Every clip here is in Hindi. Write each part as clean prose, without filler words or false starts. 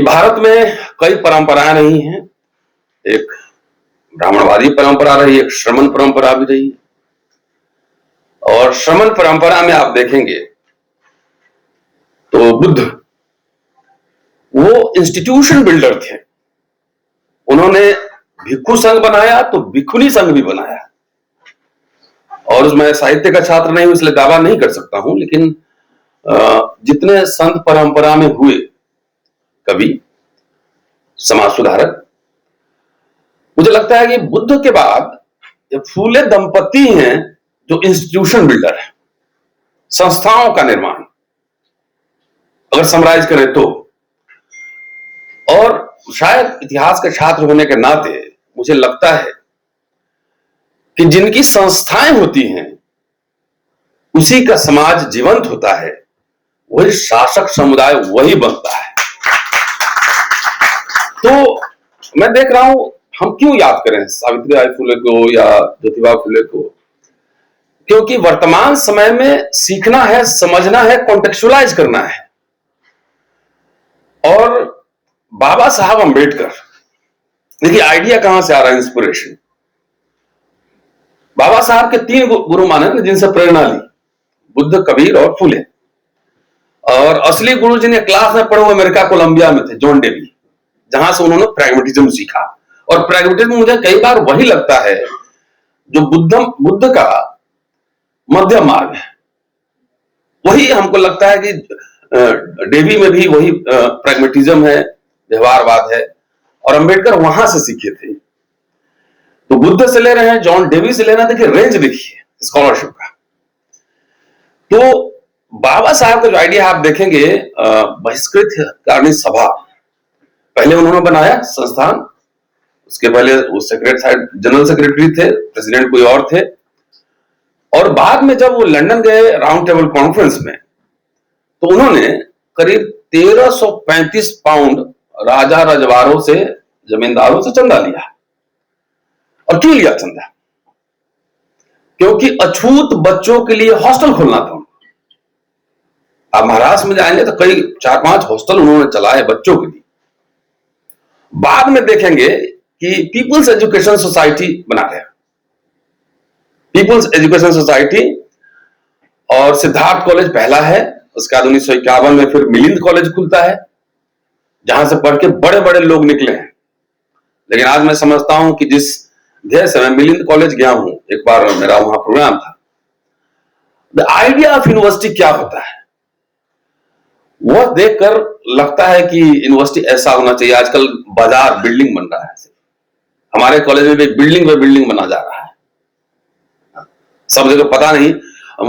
भारत में कई परंपराएं रही हैं। एक ब्राह्मणवादी परंपरा रही, एक श्रमण परंपरा भी रही। और श्रमण परंपरा में आप देखेंगे तो बुद्ध वो इंस्टीट्यूशन बिल्डर थे। उन्होंने भिक्षु संघ बनाया तो भिक्षुनी संघ भी बनाया। और उसमें साहित्य का छात्र नहीं हूं इसलिए दावा नहीं कर सकता हूं, लेकिन जितने संत परंपरा में हुए कवि, समाज सुधारक, मुझे लगता है कि बुद्ध के बाद फूले दंपति हैं जो इंस्टीट्यूशन बिल्डर है, संस्थाओं का निर्माण अगर समराइज करें तो। और शायद इतिहास के छात्र होने के नाते मुझे लगता है कि जिनकी संस्थाएं होती हैं उसी का समाज जीवंत होता है, वही शासक समुदाय वही बनता है। तो मैं देख रहा हूं हम क्यों याद करें सावित्रीबाई फुले को या ज्योतिबा फुले को, क्योंकि वर्तमान समय में सीखना है, समझना है, कॉन्टेक्चुअलाइज करना है। और बाबा साहब अंबेडकर, देखिए आइडिया कहां से आ रहा है, इंस्पिरेशन। बाबा साहब के 3 गुरु माने जिनसे प्रेरणा ली, बुद्ध, कबीर और फुले। और असली गुरु जिन्हें क्लास में पढ़े वो अमेरिका कोलंबिया में थे, जॉन डेवी, जहां से उन्होंने प्रैग्मेटिज्म सीखा। और प्रैग्मेटिज्म मुझे कई बार वही लगता है जो बुद्ध का मध्यम मार्ग है। वही हमको लगता है कि डेवी में भी वही प्रैग्मेटिज्म है, व्यवहारवाद है, और अंबेडकर वहां से सीखे थे। तो बुद्ध से ले रहे हैं, जॉन डेवी से लेना, देखिए रेंज देखिए स्कॉलरशिप का। तो बाबा साहब का जो आइडिया आप देखेंगे, बहिष्कृत कारणी सभा, पहले उन्होंने बनाया संस्थान, उसके पहले वो जनरल सेक्रेटरी थे, प्रेसिडेंट कोई और थे। और बाद में जब वो लंदन गए राउंड टेबल कॉन्फ्रेंस में, तो उन्होंने करीब 1335 पाउंड राजा रजवाड़ों से, जमींदारों से चंदा लिया। और क्यों लिया चंदा? क्योंकि अछूत बच्चों के लिए हॉस्टल खोलना था। आप महाराष्ट्र में जाएंगे तो कई 4-5 हॉस्टल उन्होंने चलाए बच्चों के लिए। बाद में देखेंगे कि पीपुल्स एजुकेशन सोसाइटी बना गया, पीपुल्स एजुकेशन सोसाइटी। और सिद्धार्थ कॉलेज पहला है, उसके बाद 1951 में फिर मिलिंद कॉलेज खुलता है, जहां से पढ़ के बड़े बड़े लोग निकले हैं। लेकिन आज मैं समझता हूं कि जिस ध्येय से मैं मिलिंद कॉलेज गया हूं, एक बार मेरा वहां प्रोग्राम था, द आइडिया ऑफ यूनिवर्सिटी क्या होता है वह देखकर लगता है कि यूनिवर्सिटी ऐसा होना चाहिए। आजकल बाजार बिल्डिंग बन रहा है, हमारे कॉलेज में भी बिल्डिंग पे बिल्डिंग बना जा रहा है। सब जगह पता नहीं,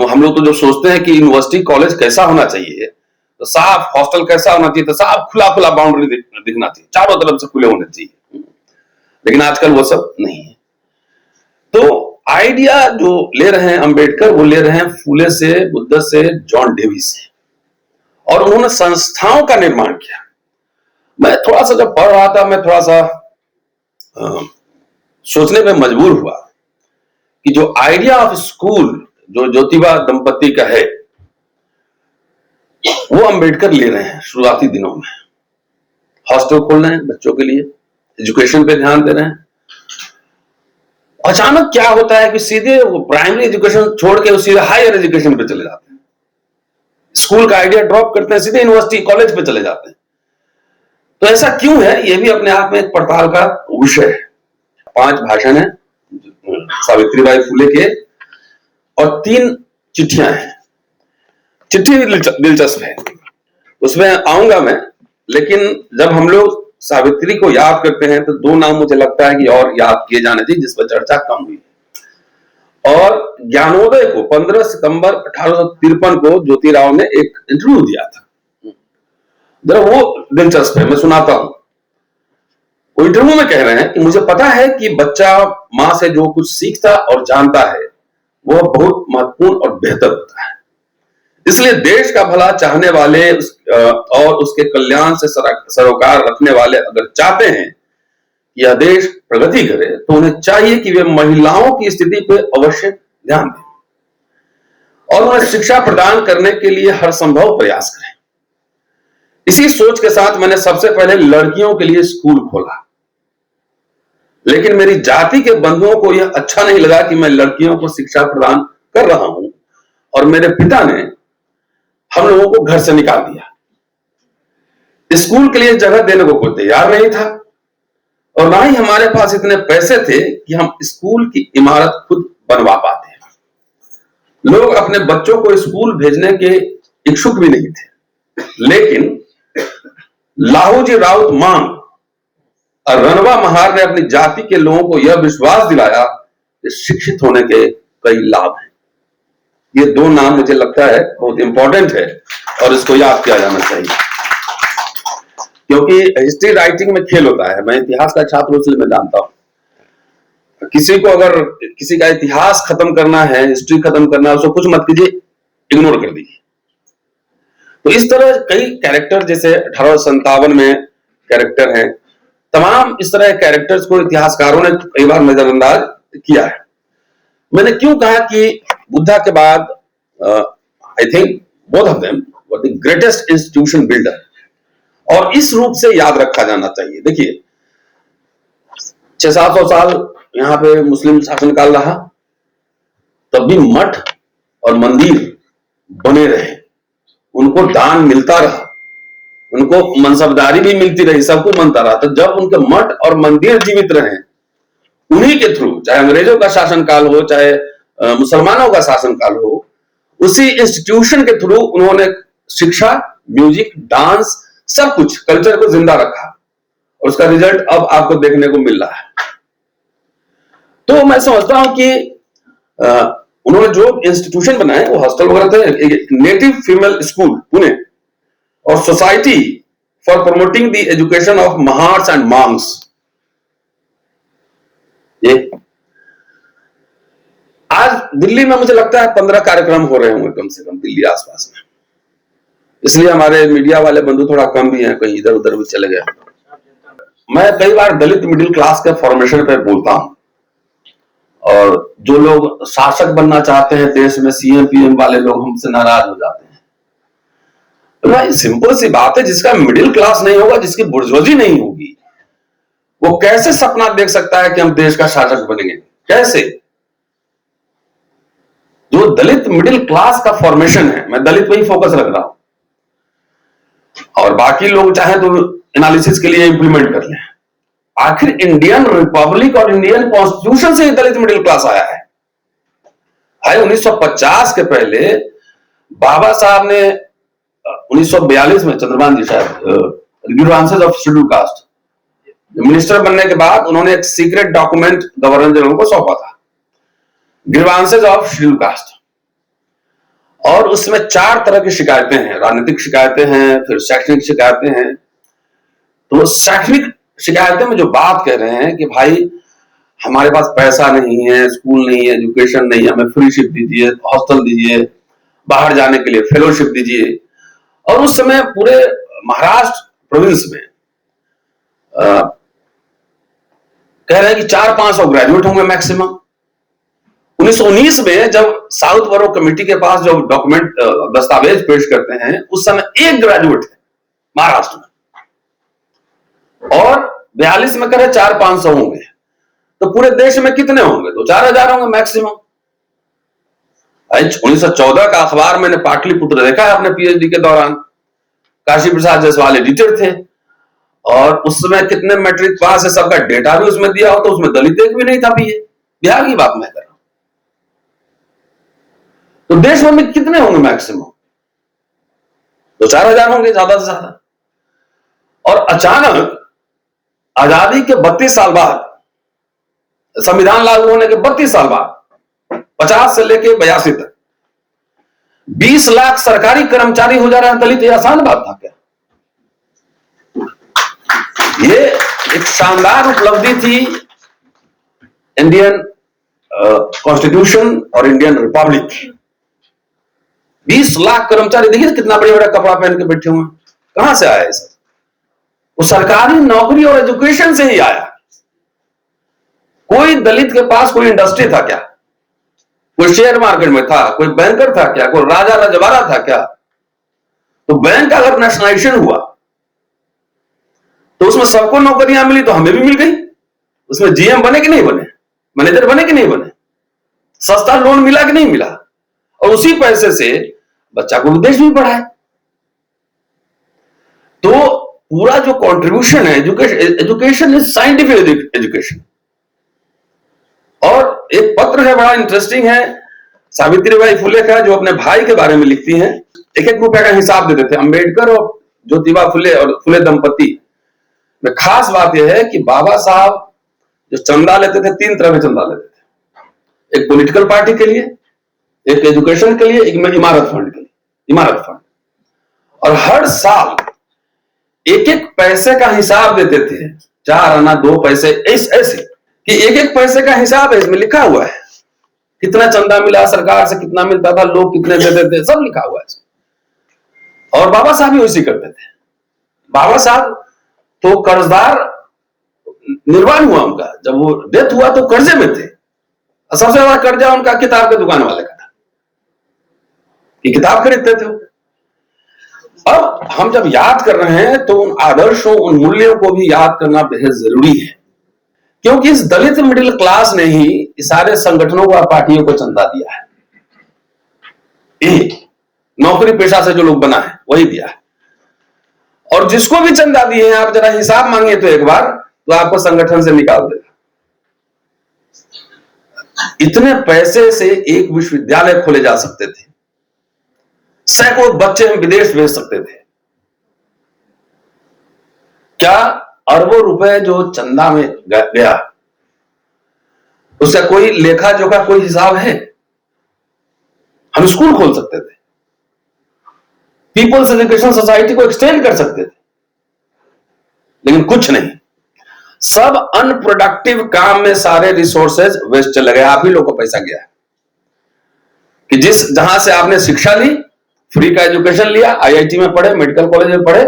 हम लोग तो जो सोचते हैं कि यूनिवर्सिटी कॉलेज कैसा होना चाहिए, तो साफ हॉस्टल कैसा होना चाहिए, तो साफ खुला खुला बाउंड्री दिखना चाहिए, चारों तरफ से खुले होने चाहिए। लेकिन आजकल वो सब नहीं है। तो आइडिया जो ले रहे हैं अंबेडकर, वो ले रहे हैं फूले से, बुद्ध से, जॉन डेवी से, और उन्होंने संस्थाओं का निर्माण किया। मैं थोड़ा सा जब पढ़ रहा था, मैं थोड़ा सा सोचने पे मजबूर हुआ कि जो आइडिया ऑफ स्कूल जो ज्योतिबा दंपति का है, वो अंबेडकर ले रहे हैं शुरुआती दिनों में। हॉस्टल खोल रहे हैं बच्चों के लिए, एजुकेशन पे ध्यान दे रहे हैं। अचानक क्या होता है कि सीधे वो प्राइमरी एजुकेशन छोड़ के सीधे हायर एजुकेशन पे चले जाते हैं। स्कूल का आइडिया ड्रॉप करते हैं, सीधे यूनिवर्सिटी कॉलेज पे चले जाते हैं। तो ऐसा क्यों है, यह भी अपने आप में एक पड़ताल का विषय है। 5 भाषण है सावित्रीबाई फुले के, और 3 चिट्ठियां हैं। चिट्ठी भी दिलचस्प है, उसमें आऊंगा मैं। लेकिन जब हम लोग सावित्री को याद करते हैं तो 2 नाम मुझे लगता है कि और याद किए जाने चाहिए, जिस पर चर्चा कम हुई। और ज्ञानोदय को 15 सितंबर 1853 को ज्योतिराव ने एक इंटरव्यू दिया था, जरा वो दिलचस्प है, मैं सुनाता हूं। वो इंटरव्यू में कह रहे हैं कि मुझे पता है कि बच्चा मां से जो कुछ सीखता और जानता है वह बहुत महत्वपूर्ण और बेहतर होता है। इसलिए देश का भला चाहने वाले और उसके कल्याण से सरोकार रखने वाले अगर चाहते हैं कि यह देश प्रगति करे, तो उन्हें चाहिए कि वे महिलाओं की स्थिति पर अवश्य ध्यान दें और उन्हें शिक्षा प्रदान करने के लिए हर संभव प्रयास करें। इसी सोच के साथ मैंने सबसे पहले लड़कियों के लिए स्कूल खोला, लेकिन मेरी जाति के बंधुओं को यह अच्छा नहीं लगा कि मैं लड़कियों को शिक्षा प्रदान कर रहा हूं, और मेरे पिता ने हम लोगों को घर से निकाल दिया। स्कूल के लिए जगह देने को कोई तैयार नहीं था, और ना ही हमारे पास इतने पैसे थे कि हम स्कूल की इमारत खुद बनवा पाते। लोग अपने बच्चों को स्कूल भेजने के इच्छुक भी नहीं थे, लेकिन लाहूजी राउत मांग और रणवा महार ने अपनी जाति के लोगों को यह विश्वास दिलाया कि शिक्षित होने के कई लाभ हैं। ये दो नाम मुझे लगता है बहुत इंपॉर्टेंट है और इसको याद किया जाना चाहिए, क्योंकि हिस्ट्री राइटिंग में खेल होता है। मैं इतिहास का छात्र हूं, इसलिए मैं जानता हूं। किसी को अगर किसी का इतिहास खत्म करना है, हिस्ट्री खत्म करना है, उसको कुछ मत कीजिए, इग्नोर कर दीजिए। तो इस तरह कई कैरेक्टर, जैसे 1857 में कैरेक्टर हैं, तमाम इस तरह कैरेक्टर्स को इतिहासकारों ने कई बार नजरअंदाज किया है। मैंने क्यों कहा कि बुद्धा के बाद I think both of them were the greatest institution builder, और इस रूप से याद रखा जाना चाहिए। देखिए 600-700 साल यहां पे मुस्लिम शासनकाल रहा, तब भी मठ और मंदिर बने रहे, उनको दान मिलता रहा, उनको मनसबदारी भी मिलती रही, सबको मनता रहा। तो जब उनके मठ और मंदिर जीवित रहे, उन्हीं के थ्रू, चाहे अंग्रेजों का शासनकाल हो, चाहे मुसलमानों का शासनकाल हो, उसी इंस्टीट्यूशन के थ्रू उन्होंने शिक्षा, म्यूजिक, डांस, सब कुछ कल्चर को जिंदा रखा, और उसका रिजल्ट अब आपको देखने को मिल रहा है। तो मैं समझता हूं कि उन्होंने जो इंस्टीट्यूशन बनाए वो हॉस्टल वगैरह थे, नेटिव फीमेल स्कूल पुणे, और society for promoting the education of Mahars and Monks. ये आज दिल्ली में मुझे लगता है 15 कार्यक्रम हो रहे होंगे कम से कम दिल्ली आसपास में, इसलिए हमारे मीडिया वाले बंधु थोड़ा कम भी हैं, कहीं इधर उधर भी चले गए। मैं कई बार दलित मिडिल क्लास के फॉर्मेशन पे बोलता हूं, और जो लोग शासक बनना चाहते हैं देश में, सीएम पीएम वाले लोग हमसे नाराज हो जाते हैं। तो भाई सिंपल सी बात है, जिसका मिडिल क्लास नहीं होगा, जिसकी बुर्जुआजी नहीं होगी, वो कैसे सपना देख सकता है कि हम देश का शासक बनेंगे? कैसे? जो दलित मिडिल क्लास का फॉर्मेशन है, मैं दलित पे ही फोकस रख रहा हूं, और बाकी लोग चाहे तो एनालिसिस के लिए इंप्लीमेंट कर लें। आखिर इंडियन रिपब्लिक और इंडियन कॉन्स्टिट्यूशन से ही दलित मिडिल क्लास आया है। भाई 1950 के पहले बाबा साहब ने 1942 में, चंद्रभान जी शायद, grievances of schedule caste, minister बनने के बाद उन्होंने एक सीक्रेट डॉक्यूमेंट गवर्नर जनरल को सौंपा था, ग्रीवांसेस ऑफ शेड्यूल कास्ट, और उसमें 4 तरह की शिकायतें हैं। राजनीतिक शिकायतें हैं, फिर शैक्षणिक शिकायतें हैं। तो शैक्षणिक शिकायतें में जो बात कह रहे हैं कि भाई हमारे पास पैसा नहीं है, स्कूल नहीं है, एजुकेशन नहीं है, हमें फ्री शिप दीजिए, हॉस्टल दीजिए, बाहर जाने के लिए फेलोशिप दीजिए। और उस समय पूरे महाराष्ट्र प्रोविंस में कह रहे हैं कि 400-500 ग्रेजुएट होंगे मैक्सिमम। 1919 में जब साउथ बरो कमेटी के पास जो डॉक्यूमेंट, दस्तावेज पेश करते हैं, उस समय 1 ग्रेजुएट है महाराष्ट्र में, और 42 में कह रहे 400-500 होंगे। तो पूरे देश में कितने होंगे? तो 4000 होंगे मैक्सिमम। 1914 का अखबार मैंने पाटलिपुत्र देखा है अपने पीएचडी के दौरान, काशी प्रसाद जायसवाल एडिटर थे, और उस समय कितने मैट्रिक पास है सबका डेटा भी उसमें दिया हो, तो उसमें दलित एक भी नहीं था। भी बिहार की बात मैं कर रहा हूं। तो देश में कितने होंगे मैक्सिमम? तो 4000 होंगे ज्यादा से ज्यादा। और अचानक आजादी के 32 साल बाद, संविधान लागू होने के 32 साल बाद, 50 से लेके 82 तक 20 लाख सरकारी कर्मचारी हो जा रहे हैं दलित। ये आसान बात था क्या? ये एक शानदार उपलब्धि थी इंडियन कॉन्स्टिट्यूशन और इंडियन रिपब्लिक। 20 लाख कर्मचारी, देखिए कितना बड़ा बड़ा कपड़ा पहन के बैठे हुए, कहां से आया सर? वो सरकारी नौकरी और एजुकेशन से ही आया। कोई दलित के पास कोई इंडस्ट्री था क्या? कोई शेयर मार्केट में था? कोई बैंकर था क्या? कोई राजा रजवाड़ा था क्या? तो बैंक अगर नेशनलाइजेशन हुआ उसमें सबको नौकरियां मिली तो हमें भी मिल गई। उसमें जीएम बने कि नहीं बने, मैनेजर बने कि नहीं बने, सस्ता लोन मिला कि नहीं मिला, और उसी पैसे से बच्चा को विदेश भी पढ़ाए। तो पूरा जो कंट्रीब्यूशन है, एजुकेशन इज साइंटिफिक एजुकेशन। और एक पत्र है बड़ा इंटरेस्टिंग है, सावित्रीबाई फुले का, जो अपने भाई के बारे में लिखती हैं। 1-1 रुपए का हिसाब देते थे अंबेडकर और ज्योतिबा फुले और फुले दंपति में। खास बात यह है कि बाबा साहब जो चंदा लेते थे, 3 तरह के चंदा लेते थे। एक पॉलिटिकल पार्टी के लिए, एक एजुकेशन के लिए, एक इमारत फंड के लिए, इमारत फंड। और हर साल 1-1 पैसे का हिसाब देते थे, 4 आना 2 पैसे, ऐसे कि 1-1 पैसे का हिसाब है, इसमें लिखा हुआ है कितना चंदा मिला, सरकार से कितना मिलता था, लोग कितने देते थे, सब लिखा हुआ है। और बाबा साहब भी वैसे करते थे। बाबा साहब तो कर्जदार निर्वाण हुआ उनका, जब वो डेथ हुआ तो कर्जे में थे। सबसे ज्यादा कर्जा उनका किताब के दुकान वाले का था, कि किताब खरीदते थे। अब हम जब याद कर रहे हैं तो उन आदर्शों, उन मूल्यों को भी याद करना बेहद जरूरी है, क्योंकि इस दलित मिडिल क्लास ने ही इस सारे संगठनों व पार्टियों को चंदा दिया है। नौकरी पेशा से जो लोग बना है वही दिया है। और जिसको भी चंदा दिए हैं, आप जरा हिसाब मांगे तो एक बार, तो आपको संगठन से निकाल देगा। इतने पैसे से एक विश्वविद्यालय खोले जा सकते थे, सैकड़ों बच्चे हम विदेश भेज सकते थे। क्या अरबों रुपए जो चंदा में गया, उसका कोई लेखा जोखा, कोई हिसाब है? हम स्कूल खोल सकते थे, पीपल्स एजुकेशन सोसाइटी को एक्सटेंड कर सकते थे, लेकिन कुछ नहीं। सब अनप्रोडक्टिव काम में सारे रिसोर्सेज वेस्ट चले गए। आप ही लोग को पैसा गया कि जहां से आपने शिक्षा ली, फ्री का एजुकेशन लिया, आईआईटी में पढ़े, मेडिकल कॉलेज में पढ़े,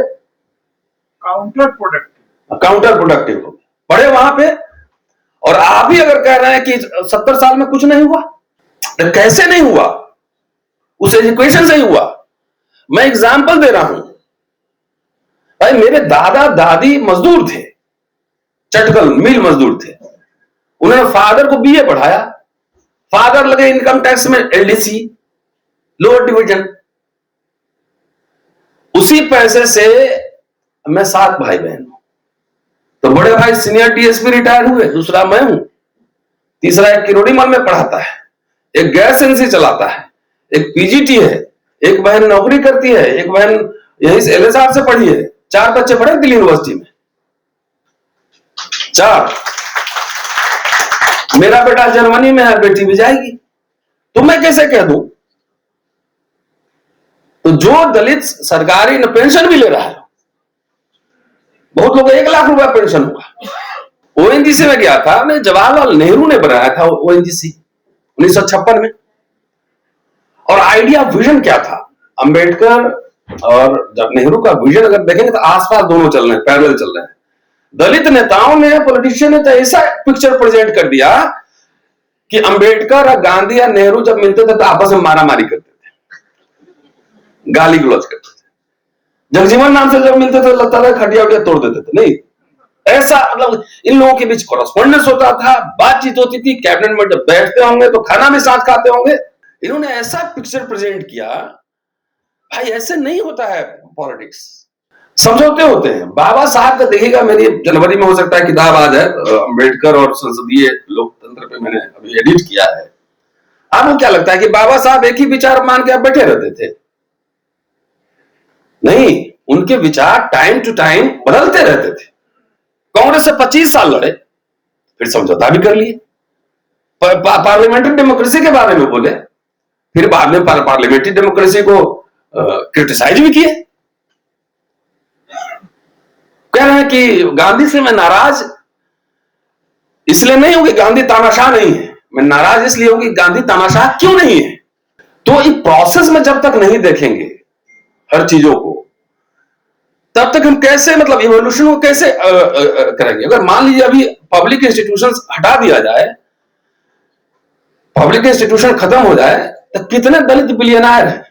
काउंटर प्रोडक्टिव हो पढ़े वहां पे। और आप ही अगर कह रहे हैं कि 70 साल में कुछ नहीं हुआ, तो कैसे नहीं हुआ? उस एजुकेशन से ही हुआ। मैं एग्जाम्पल दे रहा हूं भाई, मेरे दादा दादी मजदूर थे, चटकल मिल मजदूर थे। उन्होंने फादर को बीए पढ़ाया, फादर लगे इनकम टैक्स में एलडीसी, लोअर डिवीजन। उसी पैसे से मैं 7 भाई बहन हूं। तो बड़े भाई सीनियर डीएसपी रिटायर हुए, दूसरा मैं हूं, तीसरा एक किरोड़ीमल में पढ़ाता है, एक गैस एजेंसी चलाता है, एक पीजीटी है, एक बहन नौकरी करती है, एक बहन यहीं से एलएसआर से पढ़ी है। 4 बच्चे पढ़े दिल्ली यूनिवर्सिटी में, 4। मेरा बेटा जर्मनी में है, बेटी भी जाएगी। तो मैं कैसे कह दूं? तो जो दलित सरकारी पेंशन भी ले रहा है, बहुत लोग 1 लाख रुपया पेंशन होगा। ओएनजीसी में गया था, मैं जवाहरलाल नेहरू ने बनाया था ओएनजीसी 1956 में। और आइडिया, विजन क्या था? अंबेडकर और जब नेहरू का विजन अगर देखेंगे तो आसपास दोनों चल रहे हैं, पैरेलल चल रहे हैं। दलित नेताओं ने, पॉलिटिशियन ने तो ऐसा पिक्चर प्रेजेंट कर दिया कि अंबेडकर और गांधी या नेहरू जब मिलते थे तो आपस में मारामारी करते थे, गाली गलौज करते थे। जगजीवन नाम से जब मिलते थे लगता था खटिया उटिया तोड़ देते थे। नहीं, ऐसा मतलब इन लोगों के बीच कॉरेस्पॉन्डेंस होता था, बातचीत होती थी, कैबिनेट में जब बैठते होंगे तो खाना भी साथ खाते होंगे। इन्होंने ऐसा पिक्चर प्रेजेंट किया, भाई ऐसे नहीं होता है पॉलिटिक्स, समझौते होते हैं। बाबा साहब का देखिएगा, मेरी जनवरी में हो सकता है किताब आ जाए, अंबेडकर और संसदीय लोकतंत्र पे मैंने अभी एडिट किया है। आपको क्या लगता है कि बाबा साहब एक ही विचार मान के आप बैठे रहते थे? नहीं, उनके विचार टाइम टू टाइम बदलते रहते थे। कांग्रेस से 25 साल लड़े, फिर समझौता भी कर लिए, पार्लियामेंट्री डेमोक्रेसी के बारे में बोले, फिर बाद में पार्लियामेंट्री डेमोक्रेसी को क्रिटिसाइज भी किए। कह रहे हैं कि गांधी से मैं नाराज इसलिए नहीं हूं कि गांधी तानाशाह नहीं है, मैं नाराज इसलिए हूं कि गांधी तानाशाह क्यों नहीं है। तो इस प्रोसेस में जब तक नहीं देखेंगे हर चीजों को, तब तक हम कैसे, मतलब इवोल्यूशन को कैसे करेंगे? अगर मान लीजिए अभी पब्लिक इंस्टीट्यूशंस हटा दिया जाए, पब्लिक इंस्टीट्यूशन खत्म हो जाए, तो कितने दलित बिलियनर हैं,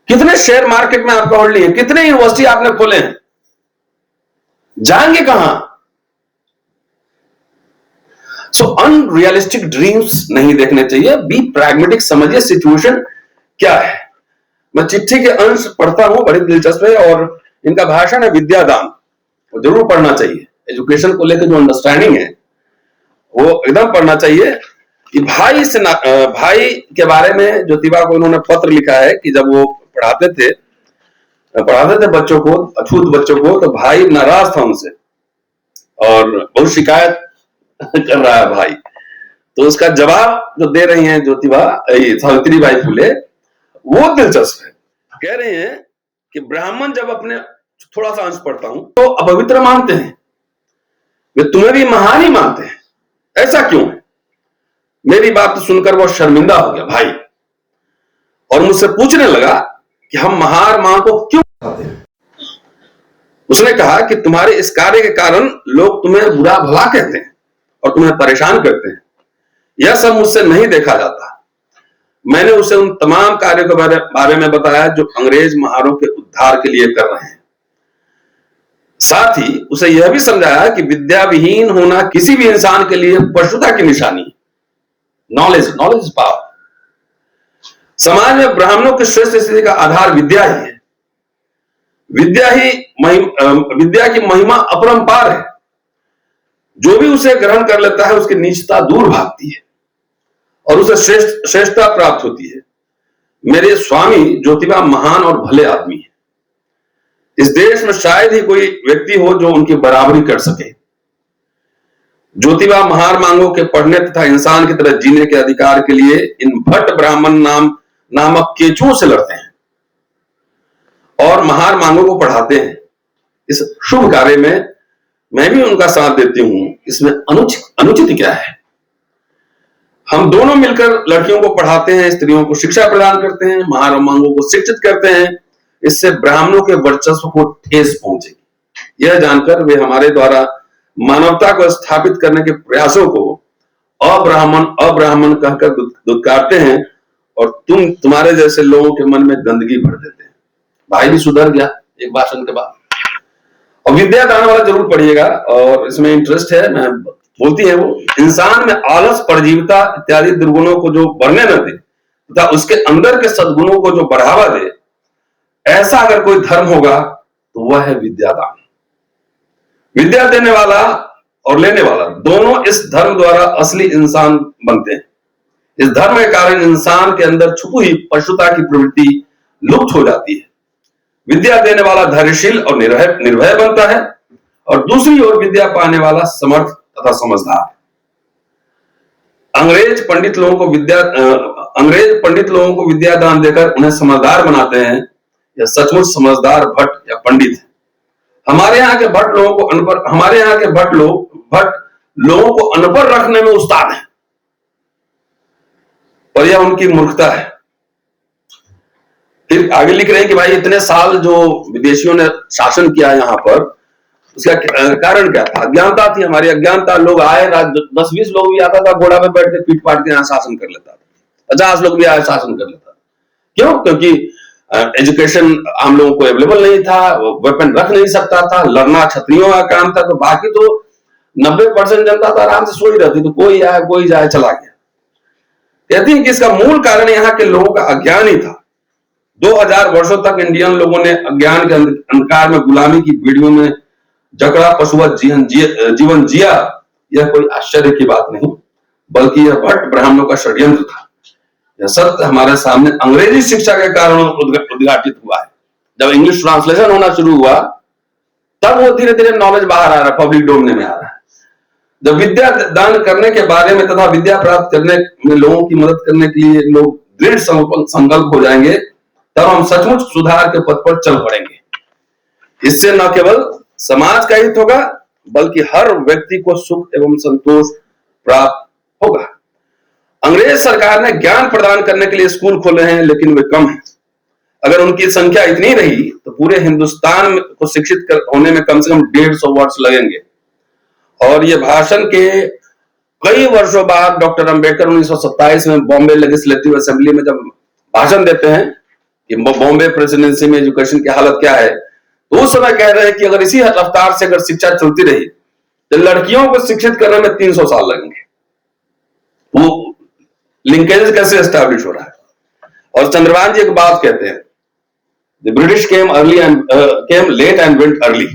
कितने शेयर मार्केट में आपका होल्डिंग है, कितने यूनिवर्सिटी आपने खोले हैं, जाएंगे कहां? सो अनरियलिस्टिक ड्रीम्स नहीं देखने चाहिए, बी प्रैग्मेटिक, समझिए सिचुएशन क्या है। मैं चिट्ठी के अंश पढ़ता हूं, बड़ी दिलचस्प है, और इनका भाषण है विद्यादान, जरूर पढ़ना चाहिए। एजुकेशन को लेकर जो अंडरस्टैंडिंग है वो एकदम पढ़ना चाहिए। कि भाई के बारे में ज्योतिबा को उन्होंने पत्र लिखा है कि जब वो पढ़ाते थे बच्चों को, अछूत बच्चों को, तो भाई नाराज था उनसे और बहुत शिकायत कर रहा है भाई। तो उसका जवाब जो दे रही हैं ज्योतिबा, सावित्रीबाई फुले, वो दिलचस्प है। कह रहे हैं कि ब्राह्मण जब अपने, थोड़ा सा अंश पढ़ता हूं, तो अपवित्र मानते हैं, वे तुम्हें भी महान ही मानते हैं, ऐसा क्यों है? मेरी बात सुनकर वो शर्मिंदा हो गया भाई, और मुझसे पूछने लगा कि हम महार मां को क्यों कहते हैं। उसने कहा कि तुम्हारे इस कार्य के कारण लोग तुम्हें बुरा भला कहते हैं और तुम्हें परेशान करते हैं। यह सब मुझसे नहीं देखा जाता। मैंने उसे उन तमाम कार्यों के बारे में बताया जो अंग्रेज महारों के उद्धार के लिए कर रहे हैं। साथ ही उसे यह भी समझाया कि विद्या विहीन होना किसी भी इंसान के लिए पशुता की निशानी है। Knowledge is power. समाज में ब्राह्मणों की श्रेष्ठ स्थिति का आधार विद्या ही है। विद्या की महिमा अपरंपार है। जो भी उसे ग्रहण कर लेता है उसकी नीचता दूर भागती है और उसे श्रेष्ठता प्राप्त होती है। मेरे स्वामी ज्योतिबा महान और भले आदमी है। इस देश में शायद ही कोई व्यक्ति हो जो उनकी बराबरी कर सके। ज्योतिबा महार मांगों के पढ़ने तथा इंसान की तरह जीने के अधिकार के लिए इन भट्ट ब्राह्मण नामक केचुओं से लड़ते हैं और महार मांगों को पढ़ाते हैं। इस शुभ कार्य में मैं भी उनका साथ देती हूं। इसमें अनुचित क्या है? हम दोनों मिलकर लड़कियों को पढ़ाते हैं, स्त्रियों को शिक्षा प्रदान करते हैं, महार मांगों को शिक्षित करते हैं। इससे ब्राह्मणों के वर्चस्व को ठेस पहुंचेगी। यह जानकर वे हमारे द्वारा मानवता को स्थापित करने के प्रयासों को अब्राह्मण कहकर दुत्कारते हैं और तुम्हारे जैसे लोगों के मन में गंदगी भर देते हैं। भाई भी सुधर गया एक भाषण के बाद। और विद्यादान वाला जरूर पढ़िएगा, और इसमें इंटरेस्ट है। मैं बोलती है वो इंसान में आलस, परजीवता इत्यादि दुर्गुणों को जो बढ़ने न दे तथा उसके अंदर के सद्गुणों को जो बढ़ावा दे, ऐसा अगर कोई धर्म होगा तो वह है विद्यादान। विद्या देने वाला और लेने वाला दोनों इस धर्म द्वारा असली इंसान बनते हैं। इस धर्म के कारण इंसान के अंदर छुपी हुई पशुता की प्रवृत्ति लुप्त हो जाती है। विद्या देने वाला धैर्यशील और निर्भय बनता है और दूसरी ओर विद्या पाने वाला समर्थ तथा समझदार। अंग्रेज पंडित लोगों को विद्यादान देकर उन्हें समझदार बनाते हैं। यह सचमुच समझदार भट्ट या पंडित है। हमारे यहाँ के भट्ट लोगों को अनपढ़ रखने में उस्ताद हैं, और यह उनकी मूर्खता है। फिर आगे लिख रहे हैं कि भाई इतने साल जो विदेशियों ने शासन किया यहाँ पर, उसका कारण क्या था? अज्ञानता थी। हमारी अज्ञानता। लोग आए, 10-20 लोग भी आता था, घोड़ा पे बैठ के पीट पाट के यहाँ शासन कर लेता था। 50 लोग भी आए, शासन कर लेता था। क्यों? क्योंकि एजुकेशन आम लोगों को अवेलेबल नहीं था, वेपन रख नहीं सकता था, लड़ना क्षत्रियों का काम था। तो बाकी तो 90% जनता तो आराम से सो ही रहती, तो कोई आए कोई जाए, चला गया। कहती है कि इसका मूल कारण यहाँ के लोगों का अज्ञान ही था। 2000 वर्षों तक इंडियन लोगों ने अज्ञान के अंधकार में गुलामी की बीड़ियों में जकड़ा पशुवत जीवन जिया। यह कोई आश्चर्य की बात नहीं, बल्कि यह भट्ट ब्राह्मणों का षड्यंत्र था। यह सत्य हमारे सामने अंग्रेजी शिक्षा के कारण उद्घाटित हुआ है। जब इंग्लिश ट्रांसलेशन होना शुरू हुआ, तब वो धीरे धीरे नॉलेज बाहर आ रहा है, पब्लिक डोमेन में आ रहा है। जब विद्या दान करने के बारे में तथा विद्या प्राप्त करने में लोगों की मदद करने के लिए लोग दृढ़ संकल्प हो जाएंगे, तब हम सचमुच सुधार के पथ पर चल पड़ेंगे। इससे न केवल समाज का हित होगा, बल्कि हर व्यक्ति को सुख एवं संतोष प्राप्त होगा। अंग्रेज सरकार ने ज्ञान प्रदान करने के लिए स्कूल खोले हैं, लेकिन वे कम हैं। अगर उनकी संख्या इतनी रही तो पूरे हिंदुस्तान को शिक्षित होने में कम से कम 150 वर्ष लगेंगे। और ये भाषण के कई वर्षों बाद डॉक्टर अंबेडकर 1927 में बॉम्बे लेजिस्लेटिव असेंबली में जब भाषण देते हैं कि बॉम्बे प्रेसिडेंसी में एजुकेशन की हालत क्या है, तो उस समय कह रहे हैं कि अगर इसी रफ्तार से अगर शिक्षा चलती रही तो लड़कियों को शिक्षित करने में 300 साल लगेंगे। वो लिंकेज कैसे एस्टैब्लिश हो रहा है। और चंद्रभान जी एक बात कहते हैं, the British came early and came late and went early.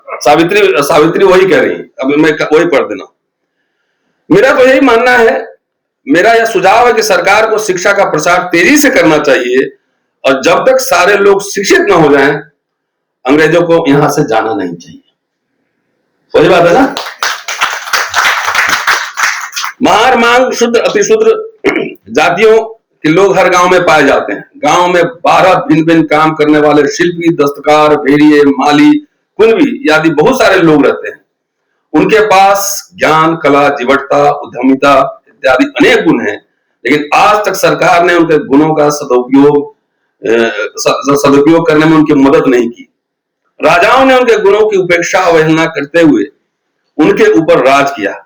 Savitri वही कह रही है, अब मैं वही पढ़ देना। मेरा तो यही मानना है, मेरा यह सुझाव है कि सरकार को शिक्षा का प्रसार तेजी से करना चाहिए और जब तक सारे लोग शिक्षित न हो जाएं, अंग्रेजों को यहां से जाना नहीं चाहिए। वही बात है ना। महार मांग शुद्ध अतिशुद्ध जातियों के लोग हर गांव में पाए जाते हैं। गांव में 12 भिन्न भिन्न काम करने वाले शिल्पी, दस्तकार, भेड़िए, माली, कुंभी आदि बहुत सारे लोग रहते हैं। उनके पास ज्ञान, कला, जीवटता, उद्यमिता इत्यादि अनेक गुण हैं, लेकिन आज तक सरकार ने उनके गुणों का सदुपयोग करने में उनकी मदद नहीं की। राजाओं ने उनके गुणों की उपेक्षा अवहेलना करते हुए उनके ऊपर राज किया।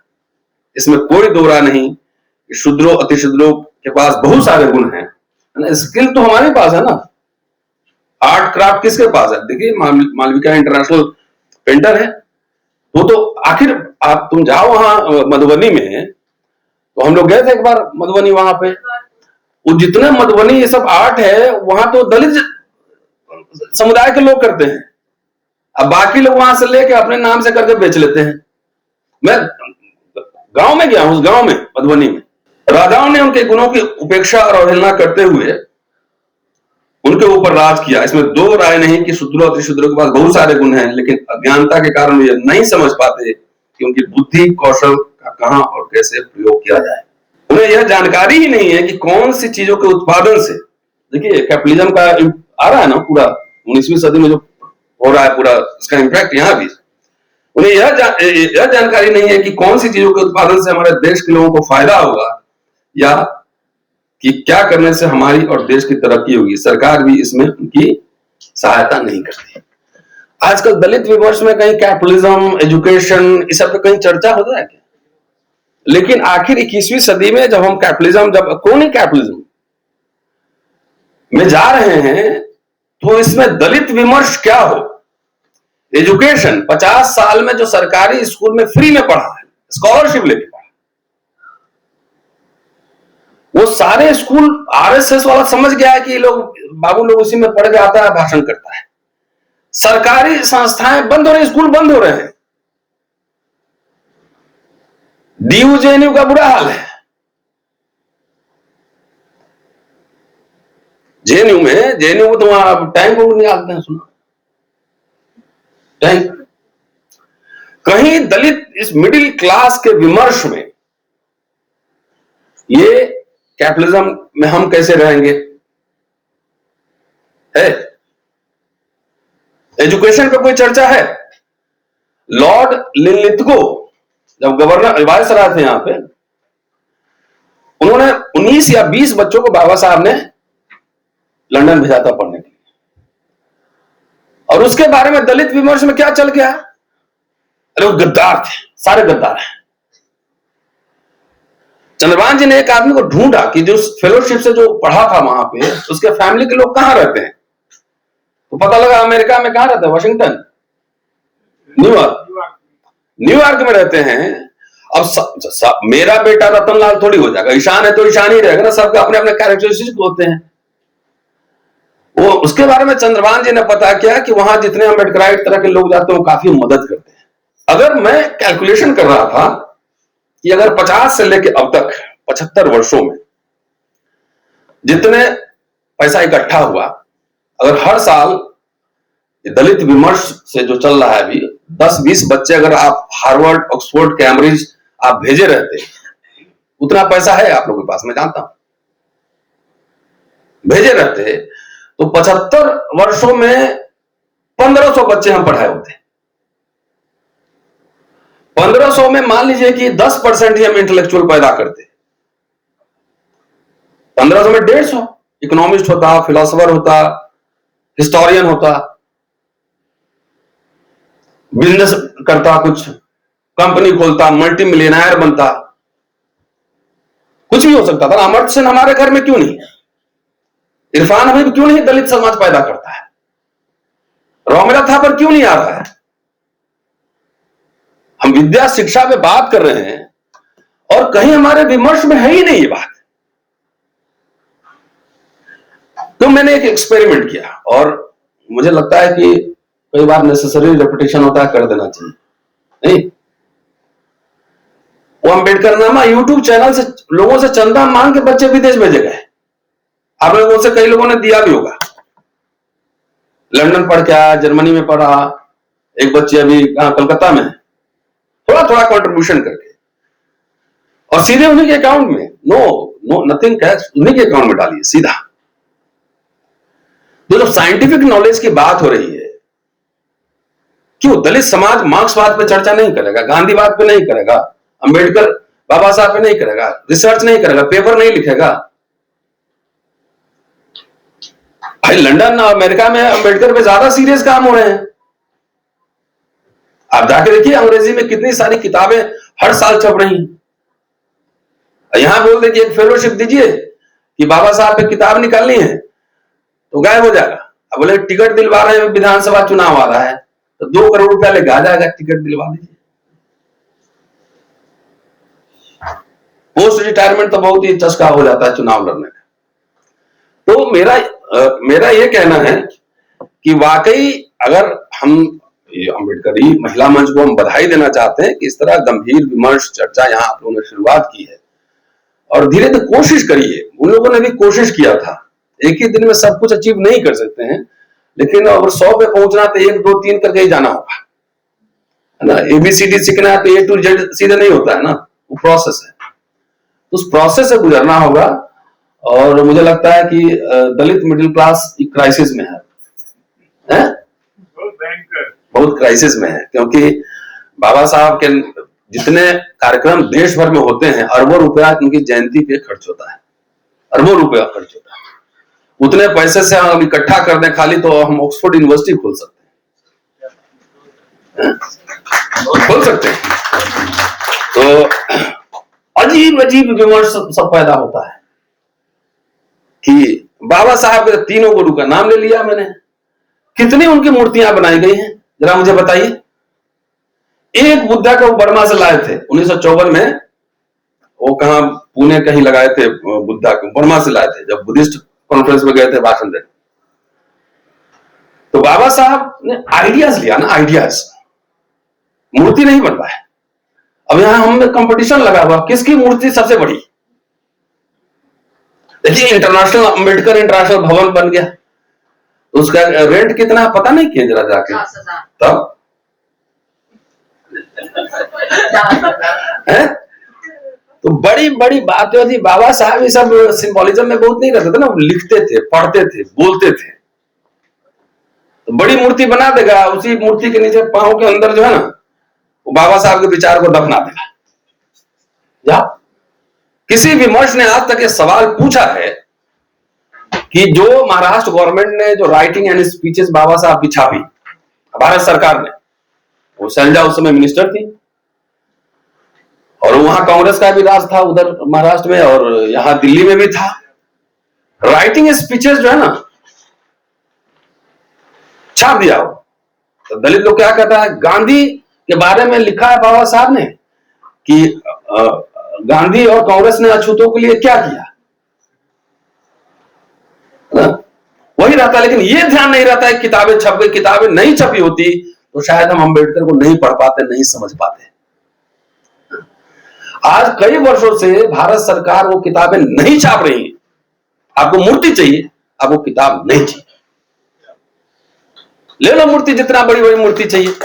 इसमें कोई दो राय नहीं कि शूद्रों अतिशूद्रों के पास बहुत सारे गुण हैं। स्किल तो हमारे पास है ना। आर्ट क्राफ्ट किसके पास है? देखिए मालविका इंटरनेशनल पेंटर है, वो तो आखिर आप तुम जाओ वहां मधुबनी में, तो हम लोग गए थे एक बार मधुबनी, वहां पे वो जितने मधुबनी ये सब आर्ट है वहां तो दलित समुदाय के लोग करते हैं। अब बाकी लोग वहां से लेके अपने नाम से करके बेच लेते हैं। मैं गांव में गया हूं, उस गांव में मधुबनी में राजाओं ने उनके गुणों की उपेक्षा और अवहेलना करते हुए उनके ऊपर राज किया। इसमें दो राय नहीं कि शूद्रों अतिशूद्रों के पास बहुत सारे गुण हैं, लेकिन अज्ञानता के कारण ये नहीं समझ पाते कि उनकी बुद्धि कौशल का कहां और कैसे प्रयोग किया जाए। उन्हें यह जानकारी ही नहीं है कि कौन सी चीजों के उत्पादन से, देखिए कैपिटलिज्म का आ रहा है ना पूरा 19वीं सदी में जो हो रहा है पूरा, इसका इम्पैक्ट यहां भी। उन्हें यह जानकारी नहीं है कि कौन सी चीजों के उत्पादन से हमारे देश के लोगों को फायदा होगा या कि क्या करने से हमारी और देश की तरक्की होगी। सरकार भी इसमें उनकी सहायता नहीं करती। आजकल दलित विमर्श में कहीं कैपिटलिज्म, एजुकेशन, इस सब पे कहीं चर्चा होता है क्या? लेकिन आखिर 21वीं सदी में जब हम कैपिटलिज्म, जब कौन ही कैपिटलिज्म में जा रहे हैं, तो इसमें दलित विमर्श क्या हो? एजुकेशन 50 साल में जो सरकारी स्कूल में फ्री में पढ़ा है, स्कॉलरशिप लेके पढ़ा, वो सारे स्कूल आरएसएस वाला समझ गया है कि लोग बाबू लोग उसी में पढ़ के आता है, भाषण करता है। सरकारी संस्थाएं बंद हो रही, स्कूल बंद हो रहे हैं। डीयू जेएनयू का बुरा हाल है। जेएनयू में तो वहां टैंक निकालते हैं, सुना टैंक। कहीं दलित इस मिडिल क्लास के विमर्श में, ये कैपिटलिज्म में हम कैसे रहेंगे है? एजुकेशन पे कोई चर्चा है? लॉर्ड लिनलिथगो जब गवर्नर वायसराय थे यहां पे, उन्होंने 19 या 20 बच्चों को बाबा साहब ने लंदन भेजा था पढ़ने के लिए। और उसके बारे में दलित विमर्श में क्या चल गया? अरे वो गद्दार थे, सारे गद्दार हैं। चंद्रभान जी ने एक आदमी को ढूंढा कि जो फेलोशिप से जो पढ़ा था वहां पे, उसके फैमिली के लोग कहां रहते हैं, तो पता लगा अमेरिका में कहां रहते हैं, वाशिंगटन, न्यूयॉर्क में रहते हैं। अब मेरा बेटा रतनलाल थोड़ी हो जाएगा, ईशान है तो ईशान ही रहेगा ना, सबके अपने अपने कैरेक्टरिस्टिक्स होते हैं। वो उसके बारे में चंद्रभान जी ने पता किया कि वहां जितने अम्बेडकराइट तरह के लोग जाते हैं वो काफी मदद करते हैं। अगर मैं कैलकुलेशन कर रहा था कि अगर 50 से लेकर अब तक 75 वर्षों में जितने पैसा इकट्ठा हुआ, अगर हर साल दलित विमर्श से जो चल रहा है अभी 10-20 बच्चे अगर आप हार्वर्ड, ऑक्सफोर्ड, कैम्ब्रिज आप भेजे रहते, उतना पैसा है आप लोगों के पास, मैं जानता हूं, भेजे रहते तो 75 वर्षों में 1500 बच्चे हम पढ़ाए होते। 1500 में मान लीजिए कि 10% ही हम इंटेलेक्चुअल पैदा करते। 1500 में 150 इकोनॉमिस्ट होता, फिलोसोफर होता, हिस्टोरियन होता, बिजनेस करता, कुछ कंपनी खोलता, मल्टी मिलियनर बनता, कुछ भी हो सकता था। अमर्त्य सेन हमारे घर में क्यों नहीं, इरफान हबीब क्यों नहीं दलित समाज पैदा करता है? रॉमेरा था पर क्यों नहीं आ रहा है? हम विद्या शिक्षा पे बात कर रहे हैं और कहीं हमारे विमर्श में है ही नहीं ये बात। तो मैंने एक एक्सपेरिमेंट किया और मुझे लगता है कि कई बार नेसेसरी रेपिटेशन होता है, कर देना चाहिए। नहीं, वो अम्बेडकर नामा यूट्यूब चैनल से लोगों से चंदा मांग के बच्चे विदेश भेजे गए। आप लोगों से कई लोगों ने दिया भी होगा। लंदन पढ़ के आया, जर्मनी में पढ़ा, एक बच्चे अभी कलकत्ता में, थोड़ा थोड़ा कंट्रीब्यूशन करके और सीधे उन्हीं के अकाउंट में, नो नथिंग कैश, उन्हीं के अकाउंट में डालिए सीधा। तो जब साइंटिफिक नॉलेज की बात हो रही है, क्यों दलित समाज मार्क्सवाद पे चर्चा नहीं करेगा, गांधीवाद पे नहीं करेगा, अंबेडकर बाबा साहब पे नहीं करेगा, रिसर्च नहीं करेगा, पेपर नहीं लिखेगा? भाई लंदन और अमेरिका में अंबेडकर पे ज्यादा सीरियस काम हो रहे हैं। आप जाके देखिए अंग्रेजी में कितनी सारी किताबें हर साल छप रही हैं। यहां बोल दीजिए एक फेलोशिप दीजिए कि बाबा साहब पे किताब निकालनी है तो गायब हो जाएगा। अब बोले टिकट दिलवा रहे हैं, विधानसभा चुनाव आ रहा है तो 2 करोड़ रुपया लेके आ जाएगा, टिकट दिलवा दीजिए। पोस्ट रिटायरमेंट तो बहुत ही चस्का हो जाता है चुनाव लड़ने का। तो मेरा ये कहना है कि वाकई अगर हम अम्बेडकरी महिला मंच को हम बधाई देना चाहते हैं कि इस तरह गंभीर विमर्श चर्चा यहाँ आप लोगों ने शुरुआत की है और धीरे धीरे कोशिश करिए। उन लोगों ने भी कोशिश किया था, एक ही दिन में सब कुछ अचीव नहीं कर सकते हैं, लेकिन अगर 100 पे पहुंचना तो 1 2 3 करके ही जाना होगा, है ना। ABCD सीखना है तो A to Z सीधे नहीं होता है ना, वो प्रोसेस है, उस प्रोसेस से गुजरना होगा। और मुझे लगता है कि दलित मिडिल क्लास क्राइसिस में है? बहुत क्राइसिस में है, क्योंकि बाबा साहब के जितने कार्यक्रम देश भर में होते हैं, अरबों रुपया उनकी जयंती पे खर्च होता है, अरबों रुपया खर्च होता है। उतने पैसे से हम इकट्ठा कर दें खाली तो हम ऑक्सफोर्ड यूनिवर्सिटी खोल सकते हैं, खोल सकते हैं। तो अजीब अजीब विमर्श सब पैदा होता है कि बाबा साहब के 3 गुरु का नाम ले लिया मैंने, कितनी उनकी मूर्तियां बनाई गई हैं जरा मुझे बताइए। एक बुद्धा को बर्मा से लाए थे 1954 में, वो कहां पुणे कहीं लगाए थे, बुद्धा को बर्मा से लाए थे जब बुद्धिस्ट कॉन्फ्रेंस में गए थे भाषण देने। तो बाबा साहब ने आइडियाज लिया ना, आइडियाज, मूर्ति नहीं बन पाए। अब यहां हमने कंपटीशन लगा हुआ किसकी मूर्ति सबसे बड़ी। देखिए इंटरनेशनल अंबेडकर इंटरनेशनल भवन बन गया, उसका रेंट कितना पता नहीं किया जरा जाके, तब है तो बड़ी बड़ी बातें होती। बाबा साहब ये सब सिंबोलिज्म में बहुत नहीं रहते थे ना, वो लिखते थे, पढ़ते थे, बोलते थे। तो बड़ी मूर्ति बना देगा, उसी मूर्ति के नीचे पांव के अंदर जो है ना, वो बाबा साहब के विचार को दफना देगा। या किसी विमर्श ने आज तक ये सवाल पूछा है कि जो महाराष्ट्र गवर्नमेंट ने जो राइटिंग एंड स्पीचेस बाबा साहब की छापी भारत सरकार ने, वो शैलजा उस समय मिनिस्टर थी और वहां कांग्रेस का भी राज था उधर महाराष्ट्र में, और यहां दिल्ली में भी था। राइटिंग स्पीचेस जो है ना छाप दिया हो तो दलित लोग क्या कहता है, गांधी के बारे में लिखा है बाबा साहब ने कि गांधी और कांग्रेस ने अछूतों के लिए क्या किया, वही रहता है। लेकिन ये ध्यान नहीं रहता है किताबें छप गई, किताबें नहीं छपी होती तो शायद हम अंबेडकर को नहीं पढ़ पाते, नहीं समझ पाते। आज कई वर्षों से भारत सरकार वो किताबें नहीं छाप रही है। आपको मूर्ति चाहिए, आपको किताब नहीं चाहिए, ले लो मूर्ति, जितना बड़ी बड़ी मूर्ति चाहिए।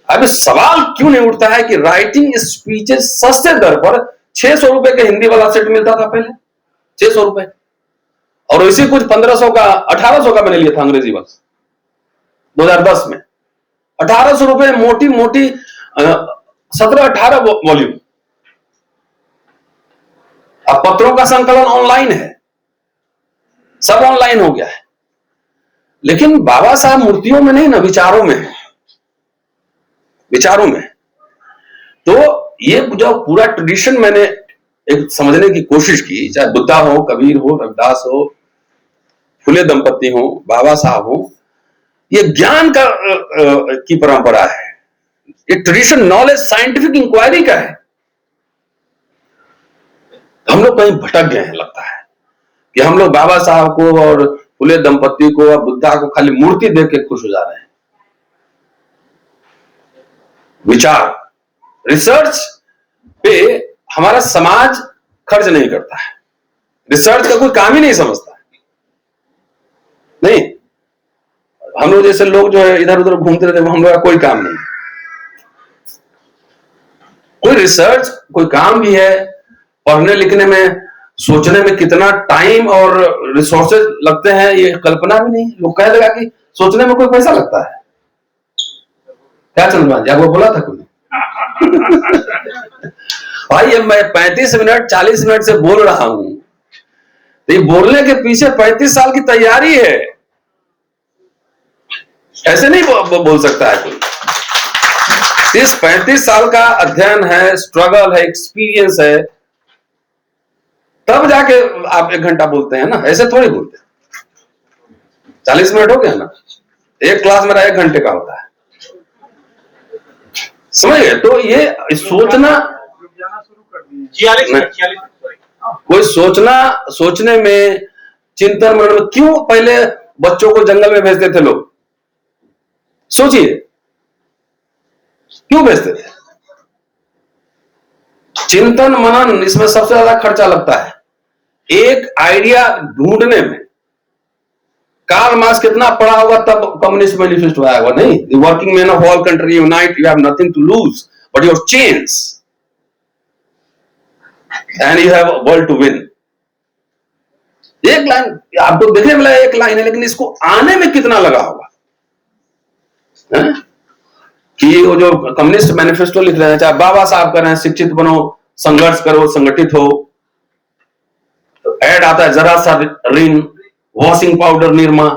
अब सवाल क्यों नहीं उठता है कि राइटिंग स्पीचेस सस्ते दर पर 600 रुपए का हिंदी वाला सेट मिलता था पहले, 600 रुपए, और इसी कुछ 1500 का 1800 का मैंने लिया था अंग्रेजी वाला 2010 में। 1800 रुपए मोटी मोटी 17-18 वॉल्यूम। अब पत्रों का संकलन ऑनलाइन है, सब ऑनलाइन हो गया है। लेकिन बाबा साहब मूर्तियों में नहीं ना, विचारों में है, विचारों में। तो ये जो पूरा ट्रेडिशन मैंने एक समझने की कोशिश की, चाहे बुद्धा हो, कबीर हो, रविदास हो, फुले दंपति हो, बाबा साहब हो, ये ज्ञान का की परंपरा है, ये ट्रेडिशन नॉलेज साइंटिफिक इंक्वायरी का है। हम लोग कहीं भटक गए हैं, लगता है कि हम लोग बाबा साहब को और फुले दंपति को और बुद्धा को खाली मूर्ति देख के खुश हो जा रहे हैं। विचार, रिसर्च पे हमारा समाज खर्च नहीं करता है, रिसर्च का कोई काम ही नहीं समझता है। नहीं, हम लोग जैसे लोग जो है इधर उधर घूमते रहते हैं, हम लोग का कोई काम नहीं, कोई रिसर्च कोई काम भी है। पढ़ने लिखने में, सोचने में कितना टाइम और रिसोर्सेज लगते हैं ये कल्पना भी नहीं। लोग कह देगा कि सोचने में कोई पैसा लगता है क्या? चंद्रमान जी आपको बोला था कोई? भाई ये मैं 35 मिनट 40 मिनट से बोल रहा हूं, तो ये बोलने के पीछे 35 साल की तैयारी है, ऐसे नहीं बोल सकता है कोई। इस 35 साल का अध्ययन है, स्ट्रगल है, एक्सपीरियंस है, तब जाके आप 1 घंटा बोलते हैं ना, ऐसे थोड़ी बोलते। 40 मिनट हो गया ना, एक क्लास मेरा 1 घंटे का होता है, समझ गए? तो ये सोचना, कोई सोचने में, चिंतन मनन में, क्यों पहले बच्चों को जंगल में भेजते थे लोग? सोचिए क्यों भेजते थे? चिंतन मनन, इसमें सबसे ज्यादा खर्चा लगता है। एक आइडिया ढूंढने में कार्ल मार्क्स कितना पढ़ा होगा तब कम्युनिस्ट मैनिफेस्टो आया होगा? नहीं, the working man of all country unite, you have nothing to lose but your change and you have world to win. एक लाइन आपको देखने मिला, एक लाइन है, लेकिन इसको आने में कितना लगा होगा कि वो जो कम्युनिस्ट मैनिफेस्टो लिख रहे हैं, चाहे बाबा साहब कर रहे हैं, शिक्षित बनो, संघर्ष करो, संगठित हो, तो ऐड आता है जरा सा रिन, वॉशिंग पाउडर निरमा,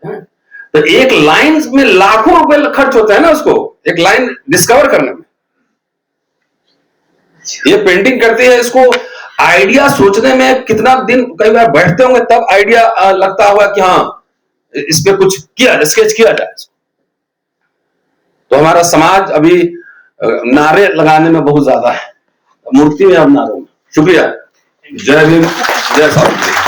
तो एक लाइन में लाखों रुपए खर्च होता है ना उसको, एक लाइन डिस्कवर करने में। ये पेंटिंग करती है, इसको आइडिया सोचने में कितना दिन, कई बार बैठते होंगे तब आइडिया लगता होगा कि हाँ इस पे कुछ किया, स्केच किया जाए। तो हमारा समाज अभी नारे लगाने में बहुत ज्यादा है, मूर्ति में अब नारों में। शुक्रिया, जय भीम, जय साउथ।